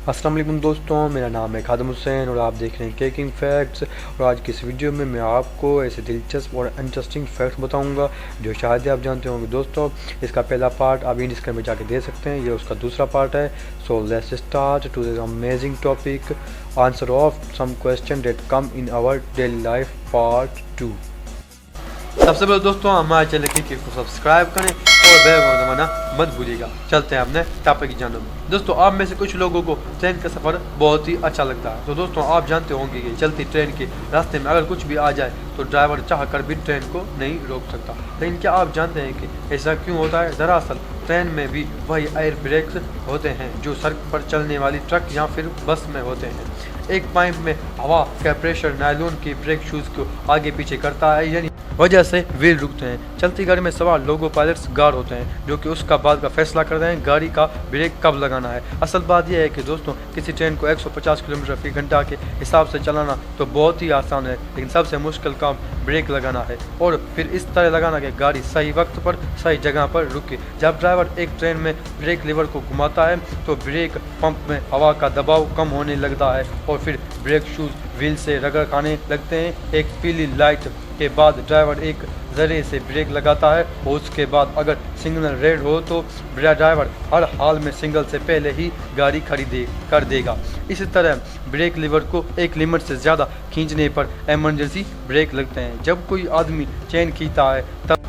अस्सलाम वालेकुम दोस्तों, मेरा नाम है खादम हुसैन और आप देख रहे हैं केकिंग फैक्ट्स। और आज की इस वीडियो में मैं आपको ऐसे दिलचस्प और इंटरेस्टिंग फैक्ट्स बताऊंगा जो शायद आप जानते होंगे। दोस्तों, इसका पहला पार्ट आप इन स्क्रीन में जाके देख सकते हैं, ये उसका दूसरा पार्ट है। So let's start to this amazing topic, answer of some question that come in our daily life part 2। सबसे पहले दोस्तों हमारे चैनल को सब्सक्राइब करें और बेल आइकन दबाना मत भूलिएगा। चलते हैं अपने टॉपिक की जानब। दोस्तों, आप में से कुछ लोगों को ट्रेन का सफ़र बहुत ही अच्छा लगता है। तो दोस्तों, आप जानते होंगे कि चलती ट्रेन के रास्ते में अगर कुछ भी आ जाए तो ड्राइवर चाह कर भी ट्रेन को नहीं रोक सकता। लेकिन क्या आप जानते हैं कि ऐसा क्यों होता है? दरअसल ट्रेन में भी वही एयर ब्रेक्स होते हैं जो सड़क पर चलने वाली ट्रक या फिर बस में होते हैं। एक पाइप में हवा का प्रेशर नायलॉन के ब्रेक शूज को आगे पीछे करता है, यानी वजह से व्हील रुकते हैं। चलती गाड़ी में सवार लोगो पायलट्स गार्ड होते हैं जो कि उसका बाद का फैसला करते हैं गाड़ी का ब्रेक कब लगाना है। असल बात यह है कि दोस्तों, किसी ट्रेन को 150 किलोमीटर फी घंटा के हिसाब से चलाना तो बहुत ही आसान है, लेकिन सबसे मुश्किल काम ब्रेक लगाना है और फिर इस तरह लगाना कि गाड़ी सही वक्त पर सही जगह पर रुके। जब ड्राइवर एक ट्रेन में ब्रेक लीवर को घुमाता है तो ब्रेक पंप में हवा का दबाव कम होने लगता है और फिर ब्रेक शूज व्हील से रगड़ खाने लगते हैं। एक पीली लाइट के बाद ड्राइवर एक जरिए से ब्रेक लगाता है और उसके बाद अगर सिग्नल रेड हो तो ड्राइवर हर हाल में सिग्नल से पहले ही गाड़ी खड़ी कर देगा। इसी तरह ब्रेक लीवर को एक लिमिट से ज़्यादा खींचने पर इमरजेंसी ब्रेक लगते हैं। जब कोई आदमी चेन खींचता है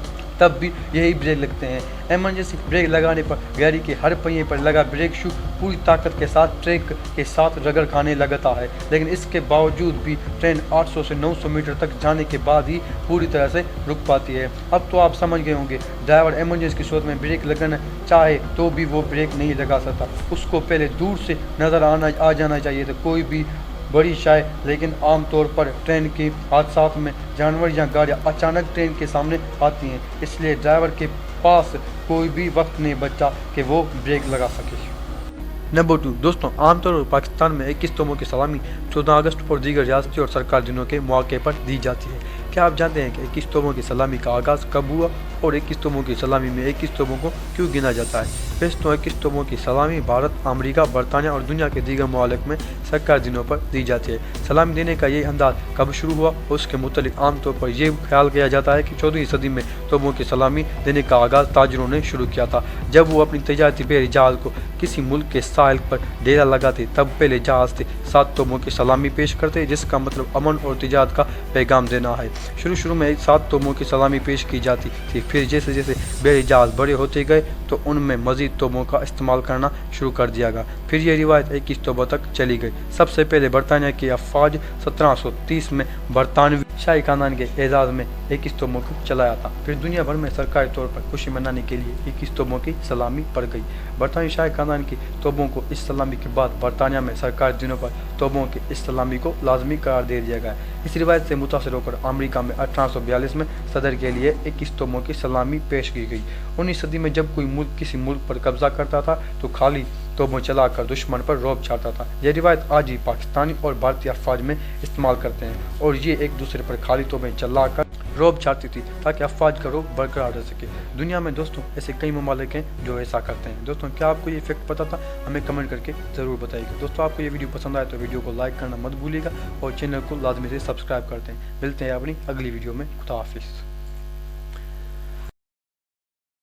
तब भी यही ब्रेक लगते हैं। इमरजेंसी ब्रेक लगाने पर गाड़ी के हर पहिए पर लगा ब्रेक शू पूरी ताकत के साथ ट्रैक के साथ रगड़ खाने लगता है, लेकिन इसके बावजूद भी ट्रेन 800 से 900 मीटर तक जाने के बाद ही पूरी तरह से रुक पाती है। अब तो आप समझ गए होंगे, ड्राइवर इमरजेंसी की सूरत में ब्रेक लगाना चाहे तो भी वो ब्रेक नहीं लगा सकता। उसको पहले दूर से नज़र आ जाना चाहिए तो कोई भी बड़ी शाय। लेकिन आमतौर पर ट्रेन के हादसात में जानवर या गाड़ियाँ अचानक ट्रेन के सामने आती हैं, इसलिए ड्राइवर के पास कोई भी वक्त नहीं बचा कि वो ब्रेक लगा सके। नंबर 2 दोस्तों, आमतौर पर पाकिस्तान में 21 तोपों की सलामी 14 अगस्त और दीगर रियासती और सरकार दिनों के मौके पर दी जाती है। क्या आप जानते हैं कि 21 तोपों की सलामी का आगाज़ कब हुआ और 21 तोपों की सलामी में 21 तोपों को क्यों गिना जाता है? वैसे तो 21 तोपों की सलामी भारत, अमेरिका, बरतानिया और दुनिया के दीगर ममालिक में सरकार दिनों पर दी जाती है। सलामी देने का ये अंदाज कब शुरू हुआ उसके मुतालिक आमतौर पर यह ख्याल किया जाता है कि 14वीं सदी में तोपों की सलामी देने का आगाज़ ताजरों ने शुरू किया था। जब वो अपनी तजारती बहरी जहाज़ को किसी मुल्क के साहिल पर डेरा लगाते तब पहले जहाज़ से 7 तोपों की सलामी पेश करते, जिसका मतलब अमन और तिजारत का पैगाम देना है। शुरू में 7 तोपों की सलामी पेश की जाती थी, फिर जैसे जैसे बहरी जहाज़ बड़े होते गए तो उनमें मज़ीद तोपों का इस्तेमाल करना शुरू कर दिया गया। फिर यह रिवायत 21 तोपों तक चली गई। सबसे पहले बरतानिया की अफवाज 1730 में बरतानवी शाही खानदान के एजाज़ में 21 तोपों को चलाया था। फिर दुनिया भर में सरकारी तौर पर खुशी मनाने के लिए 21 तोपों की सलामी पड़ गई। बरतानवी शाही खानदान की तोपों को इस सलामी के बाद बरतानिया में सरकारी दिनों पर तोपों की इस सलामी को लाजमी करार दे दिया गया। इस रिवायत से मुतासर होकर अमेरिका में 1842 में सदर के लिए 21 तोपों की सलामी पेश की गई। 19वीं सदी में जब कोई मुल्क किसी मुल्क पर कब्जा करता था तो खाली तोपों चलाकर दुश्मन पर रौब छाता था। यह रिवायत आज ही पाकिस्तानी और भारतीय अफवाज में इस्तेमाल करते हैं और ये एक दूसरे पर खाली तोपें चलाकर रौब छाती थी ताकि अफवाज का रौब बरकरार रह सके। दुनिया में दोस्तों ऐसे कई ममालिक हैं जो ऐसा करते हैं। दोस्तों, क्या आपको ये फैक्ट पता था? हमें कमेंट करके ज़रूर बताइएगा। दोस्तों, आपको ये वीडियो पसंद आए तो वीडियो को लाइक करना मत भूलिएगा और चैनल को लाजमी से सब्सक्राइब करते हैं। मिलते हैं अपनी अगली वीडियो में। खुदा हाफिज़।